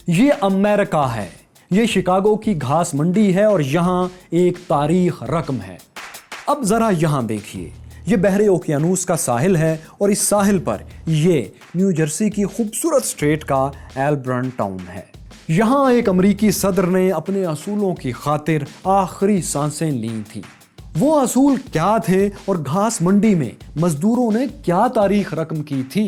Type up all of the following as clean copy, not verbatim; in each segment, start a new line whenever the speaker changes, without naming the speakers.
یہ امریکہ ہے، یہ شکاگو کی گھاس منڈی ہے اور یہاں ایک تاریخ رقم ہے۔ اب ذرا یہاں دیکھیے، یہ بحر اوقیانوس کا ساحل ہے اور اس ساحل پر یہ نیو جرسی کی خوبصورت اسٹیٹ کا ایلبرن ٹاؤن ہے۔ یہاں ایک امریکی صدر نے اپنے اصولوں کی خاطر آخری سانسیں لی تھیں۔ وہ اصول کیا تھے اور گھاس منڈی میں مزدوروں نے کیا تاریخ رقم کی تھی؟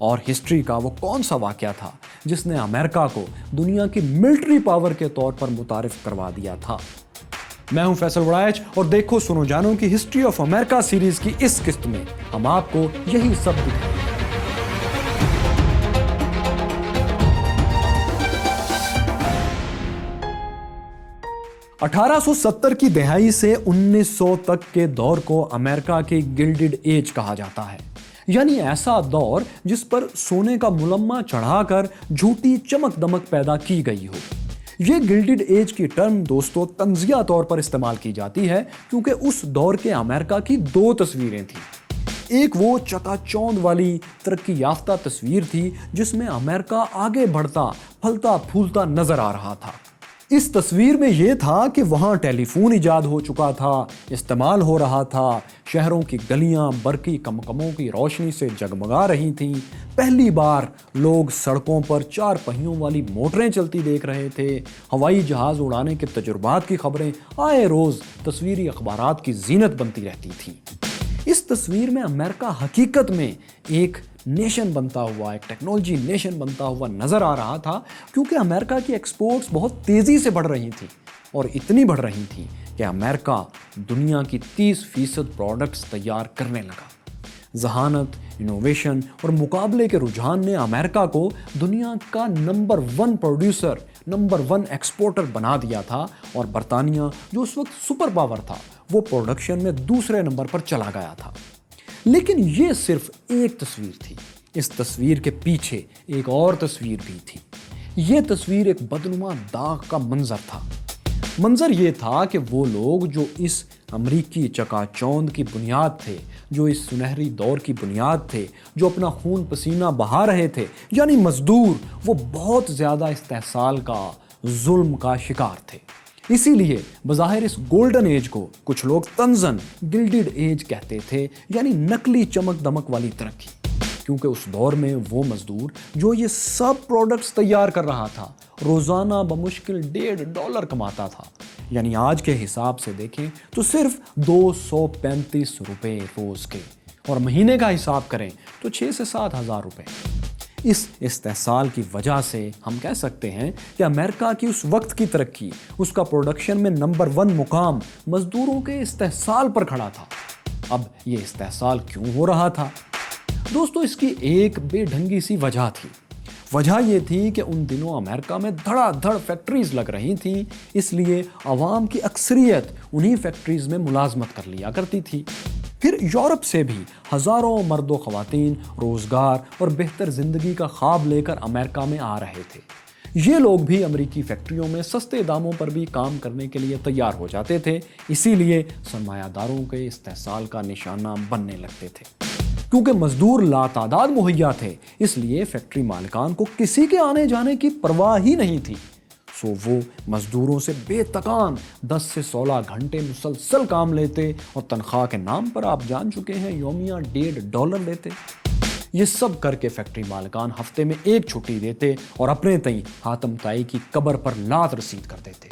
اور ہسٹری کا وہ کون سا واقعہ تھا جس نے امریکہ کو دنیا کی ملٹری پاور کے طور پر متعارف کروا دیا تھا؟ میں ہوں فیصل وڑائچ اور دیکھو سنو جانو کی ہسٹری آف امریکہ سیریز کی اس قسط میں ہم آپ کو یہی سب دکھائیں گے۔ 1870 کی دہائی سے 1900 تک کے دور کو امریکہ کے گلڈڈ ایج کہا جاتا ہے، یعنی ایسا دور جس پر سونے کا ملمہ چڑھا کر جھوٹی چمک دمک پیدا کی گئی ہو۔ یہ گلڈڈ ایج کی ٹرم دوستو طنزیہ طور پر استعمال کی جاتی ہے کیونکہ اس دور کے امریکہ کی دو تصویریں تھیں۔ ایک وہ چکا چوند والی ترقی یافتہ تصویر تھی جس میں امریکہ آگے بڑھتا پھلتا پھولتا نظر آ رہا تھا۔ اس تصویر میں یہ تھا کہ وہاں ٹیلی فون ایجاد ہو چکا تھا، استعمال ہو رہا تھا، شہروں کی گلیاں برقی کمکموں کی روشنی سے جگمگا رہی تھیں، پہلی بار لوگ سڑکوں پر 4 پہیوں والی موٹریں چلتی دیکھ رہے تھے، ہوائی جہاز اڑانے کے تجربات کی خبریں آئے روز تصویری اخبارات کی زینت بنتی رہتی تھیں۔ اس تصویر میں امریکہ حقیقت میں ایک نیشن بنتا ہوا، ایک ٹیکنالوجی نیشن بنتا ہوا نظر آ رہا تھا، کیونکہ امریکہ کی ایکسپورٹس بہت تیزی سے بڑھ رہی تھیں اور اتنی بڑھ رہی تھیں کہ امریکہ دنیا کی 30% پروڈکٹس تیار کرنے لگا۔ ذہانت، انوویشن اور مقابلے کے رجحان نے امریکہ کو دنیا کا نمبر 1 پروڈیوسر، نمبر 1 ایکسپورٹر بنا دیا تھا، اور برطانیہ جو اس وقت سپر پاور تھا وہ پروڈکشن میں دوسرے نمبر پر چلا گیا تھا۔ لیکن یہ صرف ایک تصویر تھی، اس تصویر کے پیچھے ایک اور تصویر بھی تھی۔ یہ تصویر ایک بدنما داغ کا منظر تھا۔ منظر یہ تھا کہ وہ لوگ جو اس امریکی چکا چوند کی بنیاد تھے، جو اس سنہری دور کی بنیاد تھے، جو اپنا خون پسینہ بہا رہے تھے، یعنی مزدور، وہ بہت زیادہ استحصال کا، ظلم کا شکار تھے۔ اسی لیے بظاہر اس گولڈن ایج کو کچھ لوگ طنزاً گلڈڈ ایج کہتے تھے، یعنی نقلی چمک دمک والی ترقی، کیونکہ اس دور میں وہ مزدور جو یہ سب پروڈکٹس تیار کر رہا تھا روزانہ بمشکل $1.5 کماتا تھا، یعنی آج کے حساب سے دیکھیں تو صرف 235 روپے روز کے، اور مہینے کا حساب کریں تو 6 سے 7 ہزار روپے۔ اس استحصال کی وجہ سے ہم کہہ سکتے ہیں کہ امریکہ کی اس وقت کی ترقی، اس کا پروڈکشن میں نمبر 1 مقام مزدوروں کے استحصال پر کھڑا تھا۔ اب یہ استحصال کیوں ہو رہا تھا؟ دوستو اس کی ایک بے ڈھنگی سی وجہ تھی۔ وجہ یہ تھی کہ ان دنوں امریکہ میں دھڑا دھڑ فیکٹریز لگ رہی تھیں، اس لیے عوام کی اکثریت انہی فیکٹریز میں ملازمت کر لیا کرتی تھی۔ پھر یورپ سے بھی ہزاروں مرد و خواتین روزگار اور بہتر زندگی کا خواب لے کر امریکہ میں آ رہے تھے۔ یہ لوگ بھی امریکی فیکٹریوں میں سستے داموں پر بھی کام کرنے کے لیے تیار ہو جاتے تھے، اسی لیے سرمایہ داروں کے استحصال کا نشانہ بننے لگتے تھے۔ کیونکہ مزدور لاتعداد مہیا تھے، اس لیے فیکٹری مالکان کو کسی کے آنے جانے کی پرواہ ہی نہیں تھی، سو وہ مزدوروں سے بے تکان 10 سے 16 گھنٹے مسلسل کام لیتے اور تنخواہ کے نام پر آپ جان چکے ہیں یومیہ $1.5 لیتے۔ یہ سب کر کے فیکٹری مالکان ہفتے میں ایک چھٹی دیتے اور اپنے تئیں حاتم طائی کی قبر پر لات رسید کر دیتے۔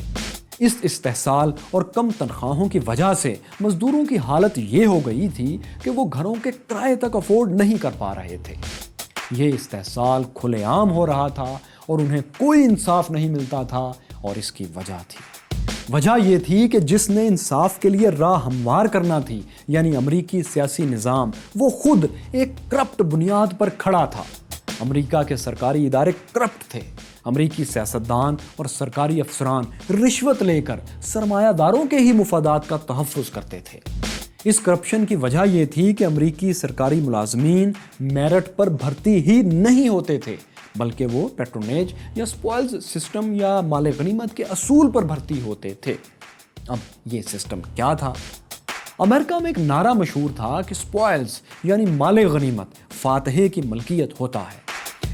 اس استحصال اور کم تنخواہوں کی وجہ سے مزدوروں کی حالت یہ ہو گئی تھی کہ وہ گھروں کے کرائے تک افورڈ نہیں کر پا رہے تھے۔ یہ استحصال کھلے عام ہو رہا تھا اور انہیں کوئی انصاف نہیں ملتا تھا، اور اس کی وجہ تھی۔ وجہ یہ تھی کہ جس نے انصاف کے لیے راہ ہموار کرنا تھی، یعنی امریکی سیاسی نظام، وہ خود ایک کرپٹ بنیاد پر کھڑا تھا۔ امریکہ کے سرکاری ادارے کرپٹ تھے۔ امریکی سیاستدان اور سرکاری افسران رشوت لے کر سرمایہ داروں کے ہی مفادات کا تحفظ کرتے تھے۔ اس کرپشن کی وجہ یہ تھی کہ امریکی سرکاری ملازمین میرٹ پر بھرتی ہی نہیں ہوتے تھے، بلکہ وہ پیٹرونیج یا سپوائلز سسٹم یا مال غنیمت کے اصول پر بھرتی ہوتے تھے۔ اب یہ سسٹم کیا تھا؟ امریکہ میں ایک نعرہ مشہور تھا کہ سپوائلز یعنی مال غنیمت فاتح کی ملکیت ہوتا ہے۔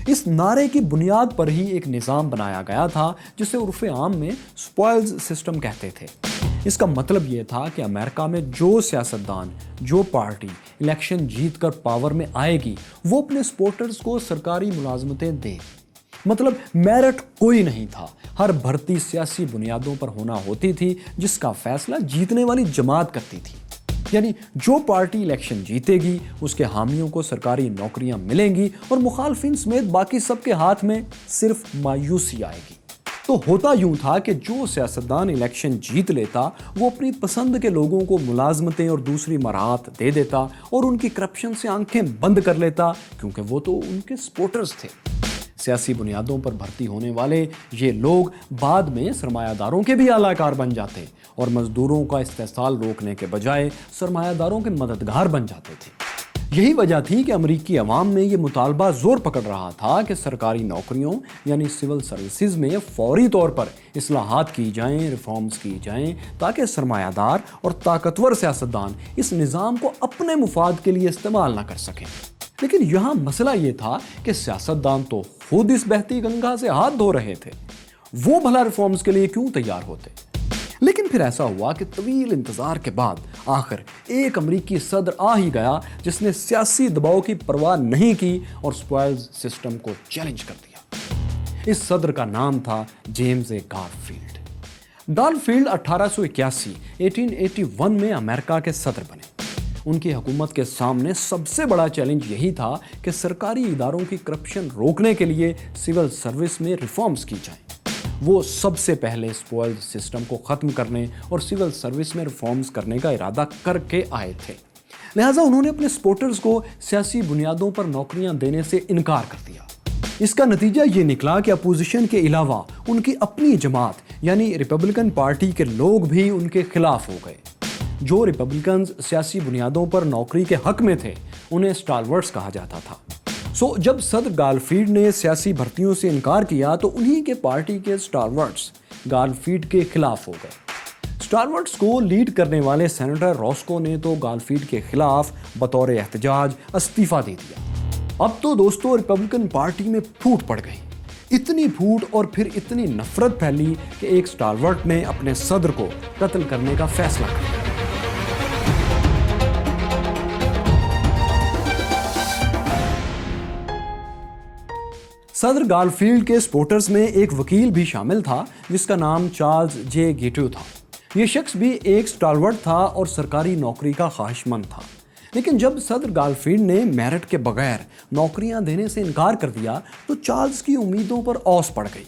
اس نعرے کی بنیاد پر ہی ایک نظام بنایا گیا تھا جسے عرف عام میں سپوائلز سسٹم کہتے تھے۔ اس کا مطلب یہ تھا کہ امریکہ میں جو سیاستدان، جو پارٹی الیکشن جیت کر پاور میں آئے گی، وہ اپنے سپورٹرز کو سرکاری ملازمتیں دے۔ مطلب میرٹ کوئی نہیں تھا، ہر بھرتی سیاسی بنیادوں پر ہونا ہوتی تھی جس کا فیصلہ جیتنے والی جماعت کرتی تھی۔ یعنی جو پارٹی الیکشن جیتے گی اس کے حامیوں کو سرکاری نوکریاں ملیں گی اور مخالفین سمیت باقی سب کے ہاتھ میں صرف مایوسی آئے گی۔ تو ہوتا یوں تھا کہ جو سیاستدان الیکشن جیت لیتا وہ اپنی پسند کے لوگوں کو ملازمتیں اور دوسری مراحت دے دیتا اور ان کی کرپشن سے آنکھیں بند کر لیتا، کیونکہ وہ تو ان کے سپورٹرز تھے۔ سیاسی بنیادوں پر بھرتی ہونے والے یہ لوگ بعد میں سرمایہ داروں کے بھی اعلی کار بن جاتے اور مزدوروں کا استحصال روکنے کے بجائے سرمایہ داروں کے مددگار بن جاتے تھے۔ یہی وجہ تھی کہ امریکی عوام میں یہ مطالبہ زور پکڑ رہا تھا کہ سرکاری نوکریوں یعنی سول سروسز میں فوری طور پر اصلاحات کی جائیں، ریفارمز کی جائیں، تاکہ سرمایہ دار اور طاقتور سیاستدان اس نظام کو اپنے مفاد کے لیے استعمال نہ کر سکیں۔ لیکن یہاں مسئلہ یہ تھا کہ سیاستدان تو خود اس بہتی گنگا سے ہاتھ دھو رہے تھے، وہ بھلا ریفارمز کے لیے کیوں تیار ہوتے؟ لیکن پھر ایسا ہوا کہ طویل انتظار کے بعد آخر ایک امریکی صدر آ ہی گیا جس نے سیاسی دباؤ کی پرواہ نہیں کی اور سپوائلز سسٹم کو چیلنج کر دیا۔ اس صدر کا نام تھا جیمز گارفیلڈ۔ گارفیلڈ 1881 میں امریکہ کے صدر بنے۔ ان کی حکومت کے سامنے سب سے بڑا چیلنج یہی تھا کہ سرکاری اداروں کی کرپشن روکنے کے لیے سول سروس میں ریفارمز کی جائیں۔ وہ سب سے پہلے سپوائلز سسٹم کو ختم کرنے اور سول سروس میں ریفارمز کرنے کا ارادہ کر کے آئے تھے، لہٰذا انہوں نے اپنے سپورٹرز کو سیاسی بنیادوں پر نوکریاں دینے سے انکار کر دیا۔ اس کا نتیجہ یہ نکلا کہ اپوزیشن کے علاوہ ان کی اپنی جماعت یعنی ریپبلکن پارٹی کے لوگ بھی ان کے خلاف ہو گئے۔ جو ریپبلکنز سیاسی بنیادوں پر نوکری کے حق میں تھے انہیں اسٹالورٹس کہا جاتا تھا۔ جب صدر گارفیلڈ نے سیاسی بھرتیوں سے انکار کیا تو انہی کے پارٹی کے اسٹالورٹس گارفیلڈ کے خلاف ہو گئے۔ اسٹالورٹس کو لیڈ کرنے والے سینیٹر راسکو نے تو گارفیلڈ کے خلاف بطور احتجاج استعفیٰ دے دیا۔ اب تو دوستو ریپبلکن پارٹی میں پھوٹ پڑ گئی، اتنی پھوٹ اور پھر اتنی نفرت پھیلی کہ ایک اسٹالورٹ نے اپنے صدر کو قتل کرنے کا فیصلہ کر لیا۔ صدر گارفیلڈ کے سپورٹرز میں ایک وکیل بھی شامل تھا جس کا نام چارلز جے گیٹو تھا۔ یہ شخص بھی ایک سٹالورٹ تھا اور سرکاری نوکری کا خواہش مند تھا، لیکن جب صدر گارفیلڈ نے میرٹ کے بغیر نوکریاں دینے سے انکار کر دیا تو چارلز کی امیدوں پر اوس پڑ گئی۔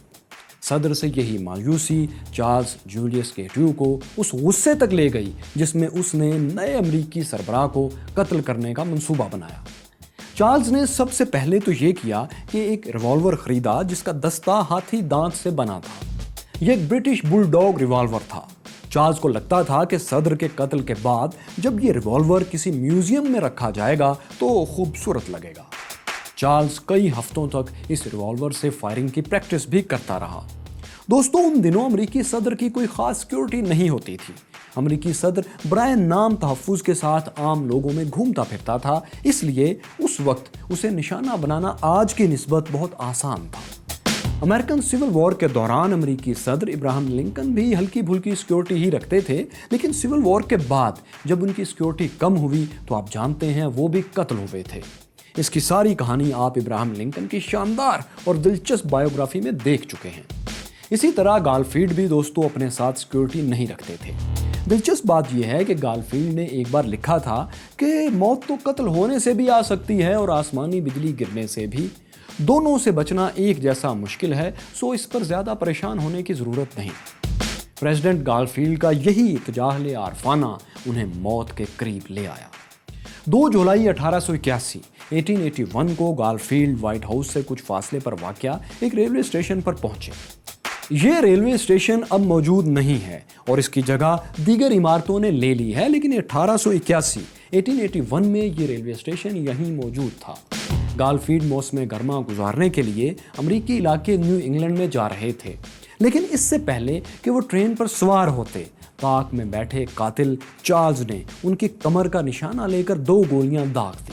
صدر سے یہی مایوسی چارلز جولیس گیٹو کو اس غصے تک لے گئی جس میں اس نے نئے امریکی سربراہ کو قتل کرنے کا منصوبہ بنایا۔ چارلز نے سب سے پہلے تو یہ کیا کہ ایک ریوالور خریدا جس کا دستہ ہاتھی دانت سے بنا تھا۔ یہ ایک برٹش بل ڈاگ ریوالور تھا۔ چارلز کو لگتا تھا کہ صدر کے قتل کے بعد جب یہ ریوالور کسی میوزیم میں رکھا جائے گا تو خوبصورت لگے گا۔ چارلز کئی ہفتوں تک اس ریوالور سے فائرنگ کی پریکٹس بھی کرتا رہا۔ دوستوں ان دنوں امریکی صدر کی کوئی خاص سیکیورٹی نہیں ہوتی تھی۔ امریکی صدر برائے نام تحفظ کے ساتھ عام لوگوں میں گھومتا پھرتا تھا، اس لیے اس وقت اسے نشانہ بنانا آج کی نسبت بہت آسان تھا۔ امریکن سول وار کے دوران امریکی صدر ابراہم لنکن بھی ہلکی بھلکی سیکیورٹی ہی رکھتے تھے، لیکن سول وار کے بعد جب ان کی سیکیورٹی کم ہوئی تو آپ جانتے ہیں وہ بھی قتل ہوئے تھے۔ اس کی ساری کہانی آپ ابراہم لنکن کی شاندار اور دلچسپ بایوگرافی میں دیکھ چکے ہیں۔ اسی طرح گارفیلڈ بھی دوستوں اپنے ساتھ سیکیورٹی نہیں رکھتے تھے۔ دلچسپ بات یہ ہے کہ گارفیلڈ نے ایک بار لکھا تھا کہ موت تو قتل ہونے سے بھی آ سکتی ہے اور آسمانی بجلی گرنے سے بھی، دونوں سے بچنا ایک جیسا مشکل ہے، سو اس پر زیادہ پریشان ہونے کی ضرورت نہیں۔ پریزیڈنٹ گارفیلڈ کا یہی اتجاہل عارفانہ انہیں موت کے قریب لے آیا۔ 2 جولائی 1881 کو گارفیلڈ وائٹ ہاؤس سے کچھ فاصلے پر واقع ایک ریلوے اسٹیشن پر پہنچے۔ یہ ریلوے اسٹیشن اب موجود نہیں ہے اور اس کی جگہ دیگر عمارتوں نے لے لی ہے، لیکن 1881 میں یہ ریلوے اسٹیشن یہیں موجود تھا۔ گارفیلڈ موسم گرما گزارنے کے لیے امریکی علاقے نیو انگلینڈ میں جا رہے تھے، لیکن اس سے پہلے کہ وہ ٹرین پر سوار ہوتے، طاق میں بیٹھے قاتل چارلز نے ان کی کمر کا نشانہ لے کر 2 گولیاں داغ دی۔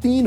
3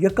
1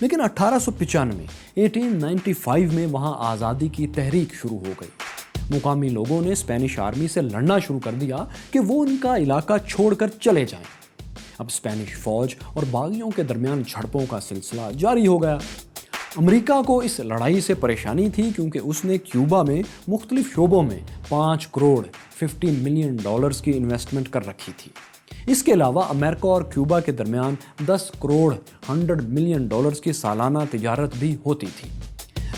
لیکن 1895 میں وہاں آزادی کی تحریک شروع ہو گئی۔ مقامی لوگوں نے اسپینش آرمی سے لڑنا شروع کر دیا کہ وہ ان کا علاقہ چھوڑ کر چلے جائیں۔ اب اسپینش فوج اور باغیوں کے درمیان جھڑپوں کا سلسلہ جاری ہو گیا۔ امریکہ کو اس لڑائی سے پریشانی تھی کیونکہ اس نے کیوبا میں مختلف شعبوں میں 5 کروڑ 50 ملین ڈالرز کی انویسٹمنٹ کر رکھی تھی۔ اس کے علاوہ امریکہ اور کیوبا کے درمیان 10 کروڑ 100 ملین ڈالرز کی سالانہ تجارت بھی ہوتی تھی۔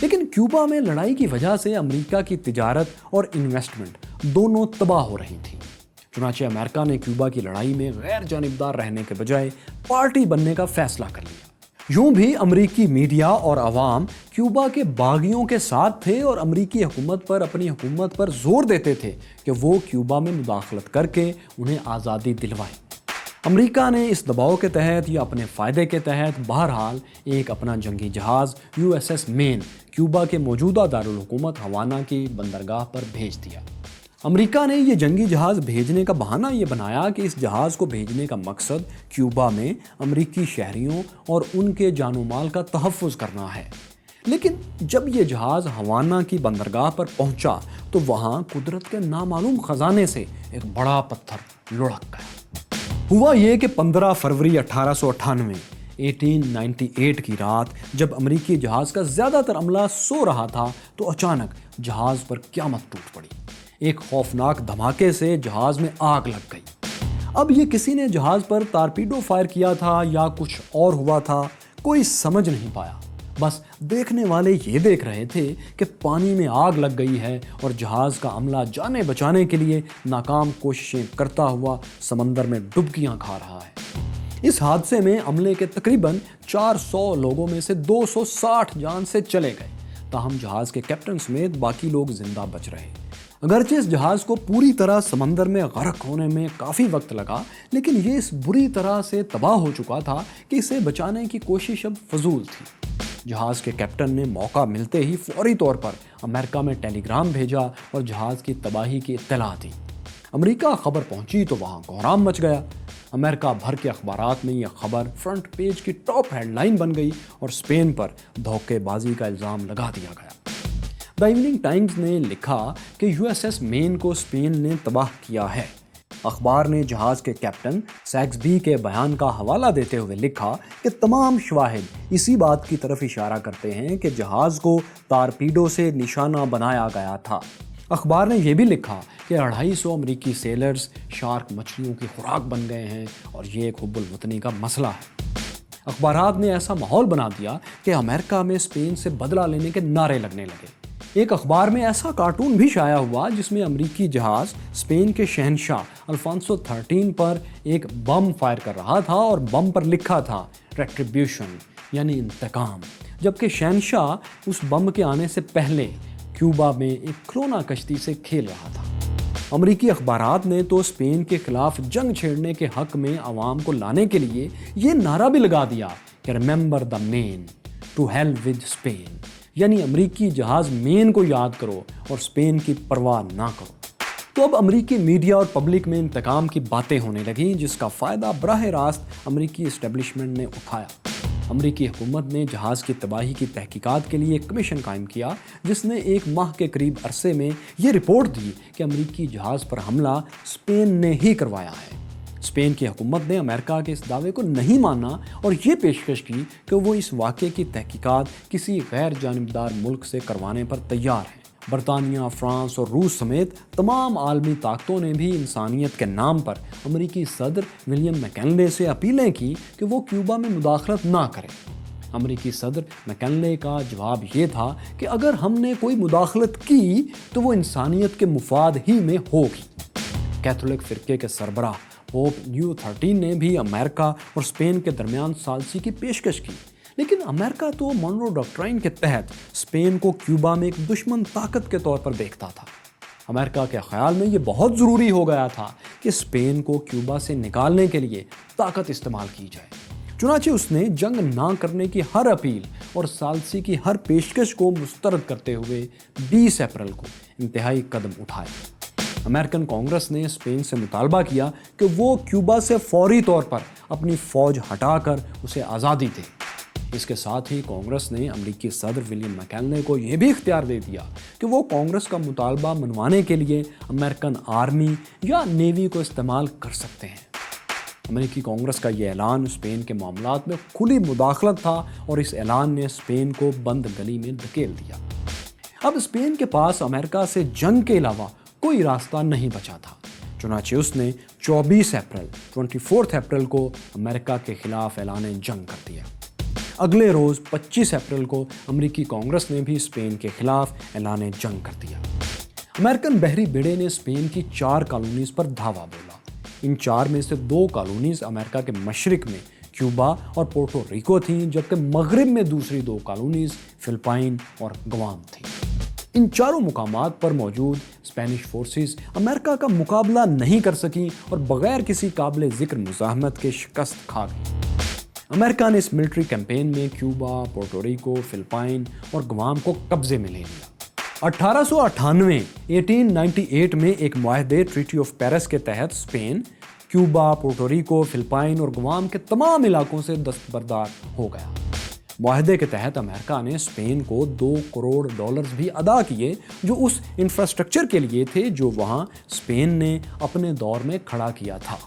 لیکن کیوبا میں لڑائی کی وجہ سے امریکہ کی تجارت اور انویسٹمنٹ دونوں تباہ ہو رہی تھیں۔ چنانچہ امریکہ نے کیوبا کی لڑائی میں غیر جانبدار رہنے کے بجائے پارٹی بننے کا فیصلہ کر لیا۔ یوں بھی امریکی میڈیا اور عوام کیوبا کے باغیوں کے ساتھ تھے اور امریکی حکومت پر اپنی حکومت پر زور دیتے تھے کہ وہ کیوبا میں مداخلت کر کے انہیں آزادی دلوائے۔ امریکہ نے اس دباؤ کے تحت یا اپنے فائدے کے تحت بہرحال ایک اپنا جنگی جہاز USS مین کیوبا کے موجودہ دارالحکومت ہوانا کی بندرگاہ پر بھیج دیا۔ امریکہ نے یہ جنگی جہاز بھیجنے کا بہانہ یہ بنایا کہ اس جہاز کو بھیجنے کا مقصد کیوبا میں امریکی شہریوں اور ان کے جان و مال کا تحفظ کرنا ہے۔ لیکن جب یہ جہاز ہوانا کی بندرگاہ پر پہنچا تو وہاں قدرت کے نامعلوم خزانے سے ایک بڑا پتھر لڑک گیا۔ ہوا یہ کہ 15 فروری 1898 کی رات جب امریکی جہاز کا زیادہ تر عملہ سو رہا تھا تو اچانک جہاز پر قیامت ٹوٹ پڑی۔ ایک خوفناک دھماکے سے جہاز میں آگ لگ گئی۔ اب یہ کسی نے جہاز پر تارپیڈو فائر کیا تھا یا کچھ اور ہوا تھا، کوئی سمجھ نہیں پایا۔ بس دیکھنے والے یہ دیکھ رہے تھے کہ پانی میں آگ لگ گئی ہے اور جہاز کا عملہ جانے بچانے کے لیے ناکام کوششیں کرتا ہوا سمندر میں ڈبکیاں کھا رہا ہے۔ اس حادثے میں عملے کے تقریباً 400 لوگوں میں سے 260 جان سے چلے گئے، تاہم جہاز کے کیپٹن سمیت باقی لوگ زندہ بچ رہے۔ اگرچہ اس جہاز کو پوری طرح سمندر میں غرق ہونے میں کافی وقت لگا، لیکن یہ اس بری طرح سے تباہ ہو چکا تھا کہ اسے بچانے کی کوشش اب فضول تھی۔ جہاز کے کیپٹن نے موقع ملتے ہی فوری طور پر امریکہ میں ٹیلی گرام بھیجا اور جہاز کی تباہی کی اطلاع دی۔ امریکہ خبر پہنچی تو وہاں کوہرام مچ گیا۔ امریکہ بھر کے اخبارات میں یہ خبر فرنٹ پیج کی ٹاپ ہیڈ لائن بن گئی اور اسپین پر دھوکے بازی کا الزام لگا دیا گیا۔ دی ایوننگ ٹائمز نے لکھا کہ USS مین کو اسپین نے تباہ کیا ہے۔ اخبار نے جہاز کے کیپٹن سیکسبی کے بیان کا حوالہ دیتے ہوئے لکھا کہ تمام شواہد اسی بات کی طرف اشارہ کرتے ہیں کہ جہاز کو تارپیڈو سے نشانہ بنایا گیا تھا۔ اخبار نے یہ بھی لکھا کہ 250 امریکی سیلرز شارک مچھلیوں کی خوراک بن گئے ہیں اور یہ ایک حب الوطنی کا مسئلہ ہے۔ اخبارات نے ایسا ماحول بنا دیا کہ امریکہ میں اسپین سے بدلہ لینے کے نعرے لگنے لگے۔ ایک اخبار میں ایسا کارٹون بھی شائع ہوا جس میں امریکی جہاز اسپین کے شہنشاہ الفانسو 13 پر ایک بم فائر کر رہا تھا اور بم پر لکھا تھا ریٹریبیوشن یعنی انتقام، جبکہ شہنشاہ اس بم کے آنے سے پہلے کیوبا میں ایک کھلونا کشتی سے کھیل رہا تھا۔ امریکی اخبارات نے تو اسپین کے خلاف جنگ چھیڑنے کے حق میں عوام کو لانے کے لیے یہ نعرہ بھی لگا دیا کہ remember the Maine to hell with Spain, یعنی امریکی جہاز مین کو یاد کرو اور اسپین کی پرواہ نہ کرو۔ تو اب امریکی میڈیا اور پبلک میں انتقام کی باتیں ہونے لگیں جس کا فائدہ براہ راست امریکی اسٹیبلشمنٹ نے اٹھایا۔ امریکی حکومت نے جہاز کی تباہی کی تحقیقات کے لیے ایک کمیشن قائم کیا جس نے 1 ماہ کے قریب عرصے میں یہ رپورٹ دی کہ امریکی جہاز پر حملہ اسپین نے ہی کروایا ہے۔ اسپین کی حکومت نے امریکہ کے اس دعوے کو نہیں مانا اور یہ پیشکش کی کہ وہ اس واقعے کی تحقیقات کسی غیر جانبدار ملک سے کروانے پر تیار ہے۔ برطانیہ، فرانس اور روس سمیت تمام عالمی طاقتوں نے بھی انسانیت کے نام پر امریکی صدر ولیم میکنلے سے اپیلیں کی کہ وہ کیوبا میں مداخلت نہ کرے۔ امریکی صدر میکنلے کا جواب یہ تھا کہ اگر ہم نے کوئی مداخلت کی تو وہ انسانیت کے مفاد ہی میں ہوگی۔ کیتھولک فرقے کے سربراہ پوپ لیو 13 نے بھی امریکہ اور اسپین کے درمیان ثالثی کی پیشکش کی، لیکن امریکہ تو مونرو ڈاکٹرائن کے تحت اسپین کو کیوبا میں ایک دشمن طاقت کے طور پر دیکھتا تھا۔ امریکہ کے خیال میں یہ بہت ضروری ہو گیا تھا کہ اسپین کو کیوبا سے نکالنے کے لیے طاقت استعمال کی جائے۔ چنانچہ اس نے جنگ نہ کرنے کی ہر اپیل اور ثالثی کی ہر پیشکش کو مسترد کرتے ہوئے 20 اپریل کو انتہائی قدم اٹھائے۔ امریکن کانگریس نے اسپین سے مطالبہ کیا کہ وہ کیوبا سے فوری طور پر اپنی فوج ہٹا کر اسے آزادی دے۔ اس کے ساتھ ہی کانگریس نے امریکی صدر ولیم میکنلے کو یہ بھی اختیار دے دیا کہ وہ کانگریس کا مطالبہ منوانے کے لیے امریکن آرمی یا نیوی کو استعمال کر سکتے ہیں۔ امریکی کانگریس کا یہ اعلان اسپین کے معاملات میں کھلی مداخلت تھا اور اس اعلان نے اسپین کو بند گلی میں دھکیل دیا۔ اب اسپین کے پاس امریکہ سے جنگ کے علاوہ کوئی راستہ نہیں بچا تھا، چنانچہ اس نے 24 اپریل کو امریکہ کے خلاف اعلان جنگ کر دیا۔ اگلے روز 25 اپریل کو امریکی کانگریس نے بھی اسپین کے خلاف اعلان جنگ کر دیا۔ امریکن بحری بیڑے نے اسپین کی 4 کالونیز پر دھاوا بولا۔ ان 4 میں سے 2 کالونیز امریکہ کے مشرق میں کیوبا اور پورٹو ریکو تھیں، جبکہ مغرب میں دوسری 2 کالونیز فلپائن اور گوام تھیں۔ ان چاروں مقامات پر موجود اسپینش فورسز امریکہ کا مقابلہ نہیں کر سکیں اور بغیر کسی قابل ذکر مزاحمت کے شکست کھا گئیں۔ امریکہ نے اس ملٹری کیمپین میں کیوبا، پورٹو ریکو، فلپائن اور گوام کو قبضے میں لے لیا۔ 1898 میں ایک معاہدے ٹریٹی آف پیرس کے تحت Spain Cuba, Puerto Rico, Philippines اور گوام کے تمام علاقوں سے دستبردار ہو گیا۔ معاہدے کے تحت امریکہ نے اسپین کو $2 کروڑ بھی ادا کیے، جو اس انفراسٹرکچر کے لیے تھے جو وہاں اسپین نے اپنے دور میں کھڑا کیا تھا۔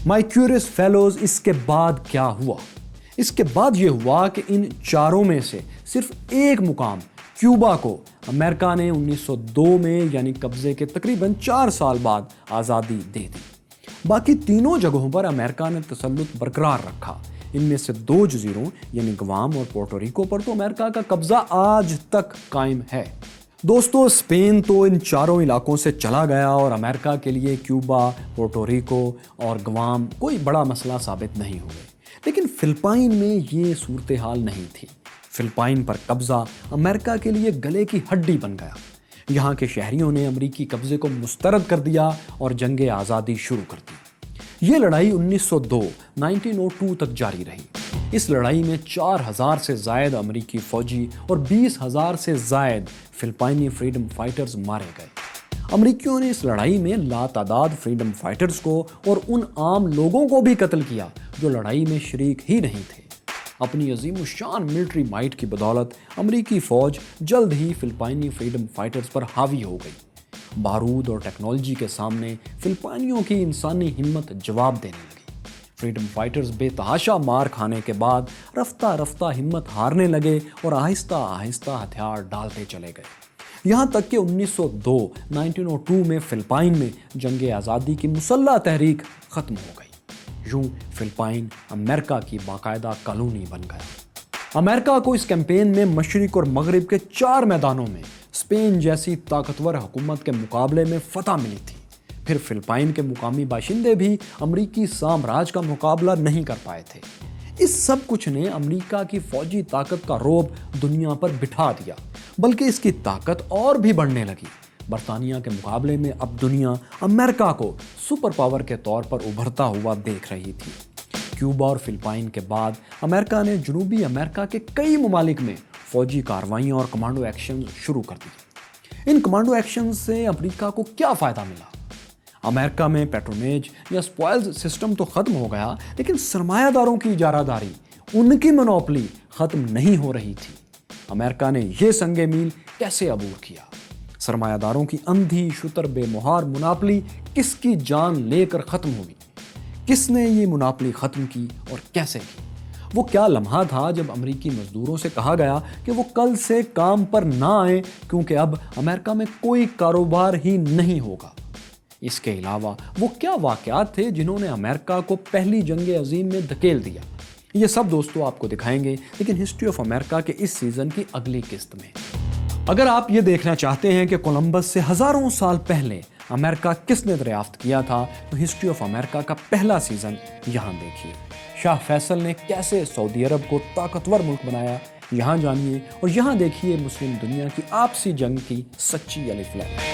مائی کیورس فیلوز، اس کے بعد کیا ہوا؟ اس کے بعد یہ ہوا کہ ان چاروں میں سے صرف ایک مقام کیوبا کو امریکہ نے 1902 میں یعنی قبضے کے تقریباً 4 سال بعد آزادی دے دی۔ باقی تینوں جگہوں پر امریکہ نے تسلط برقرار رکھا۔ ان میں سے 2 جزیروں یعنی گوام اور پورٹو ریکو پر تو امریکہ کا قبضہ آج تک قائم ہے۔ دوستو، اسپین تو ان چاروں علاقوں سے چلا گیا اور امریکہ کے لیے کیوبا، پورٹو ریکو اور گوام کوئی بڑا مسئلہ ثابت نہیں ہوئے۔ لیکن فلپائن میں یہ صورتحال نہیں تھی۔ فلپائن پر قبضہ امریکہ کے لیے گلے کی ہڈی بن گیا۔ یہاں کے شہریوں نے امریکی قبضے کو مسترد کر دیا اور جنگ آزادی شروع کر دی۔ یہ لڑائی 1902 تک جاری رہی۔ اس لڑائی میں 4000 سے زائد امریکی فوجی اور 20,000 سے زائد فلپائنی فریڈم فائٹرز مارے گئے۔ امریکیوں نے اس لڑائی میں لاتعداد فریڈم فائٹرز کو اور ان عام لوگوں کو بھی قتل کیا جو لڑائی میں شریک ہی نہیں تھے۔ اپنی عظیم الشان ملٹری مائٹ کی بدولت امریکی فوج جلد ہی فلپائنی فریڈم فائٹرز پر حاوی ہو گئی۔ بارود اور ٹیکنالوجی کے سامنے فلپائنیوں کی انسانی ہمت جواب دینے لگی۔ فریڈم فائٹرز بے تحاشا مار کھانے کے بعد رفتہ رفتہ ہمت ہارنے لگے اور آہستہ آہستہ ہتھیار ڈالتے چلے گئے، یہاں تک کہ 1902 میں فلپائن میں جنگ آزادی کی مسلح تحریک ختم ہو گئی۔ یوں فلپائن امریکہ کی باقاعدہ کالونی بن گیا۔ امریکہ کو اس کیمپین میں مشرق اور مغرب کے 4 میدانوں میں اسپین جیسی طاقتور حکومت کے مقابلے میں فتح ملی تھی۔ پھر فلپائن کے مقامی باشندے بھی امریکی سامراج کا مقابلہ نہیں کر پائے تھے۔ اس سب کچھ نے امریکہ کی فوجی طاقت کا رعب دنیا پر بٹھا دیا، بلکہ اس کی طاقت اور بھی بڑھنے لگی۔ برطانیہ کے مقابلے میں اب دنیا امریکہ کو سپر پاور کے طور پر ابھرتا ہوا دیکھ رہی تھی۔ کیوبا اور فلپائن کے بعد امریکہ نے جنوبی امریکہ کے کئی ممالک میں فوجی کارروائیاں اور کمانڈو ایکشن شروع کر دی۔ ان کمانڈو ایکشن سے امریکہ کو کیا فائدہ ملا؟ امریکہ میں پیٹرونیج یا سپوائلز سسٹم تو ختم ہو گیا، لیکن سرمایہ داروں کی اجارہ داری، ان کی منوپلی ختم نہیں ہو رہی تھی۔ امریکہ نے یہ سنگ میل کیسے عبور کیا؟ سرمایہ داروں کی اندھی شتر بے مہار مناپلی کس کی جان لے کر ختم ہوئی؟ کس نے یہ مناپلی ختم کی اور کیسے کی؟ وہ کیا لمحہ تھا جب امریکی مزدوروں سے کہا گیا کہ وہ کل سے کام پر نہ آئیں کیونکہ اب امریکہ میں کوئی کاروبار ہی نہیں ہوگا؟ اس کے علاوہ وہ کیا واقعات تھے جنہوں نے امریکہ کو پہلی جنگ عظیم میں دھکیل دیا؟ یہ سب دوستوں آپ کو دکھائیں گے، لیکن ہسٹری آف امریکہ کے اس سیزن کی اگلی قسط میں۔ اگر آپ یہ دیکھنا چاہتے ہیں کہ کولمبس سے ہزاروں سال پہلے امریکہ کس نے دریافت کیا تھا، تو ہسٹری آف امریکہ کا پہلا سیزن یہاں دیکھیے۔ شاہ فیصل نے کیسے سعودی عرب کو طاقتور ملک بنایا، یہاں جانیے، اور یہاں دیکھیے مسلم دنیا کی آپسی جنگ کی سچی الف لام۔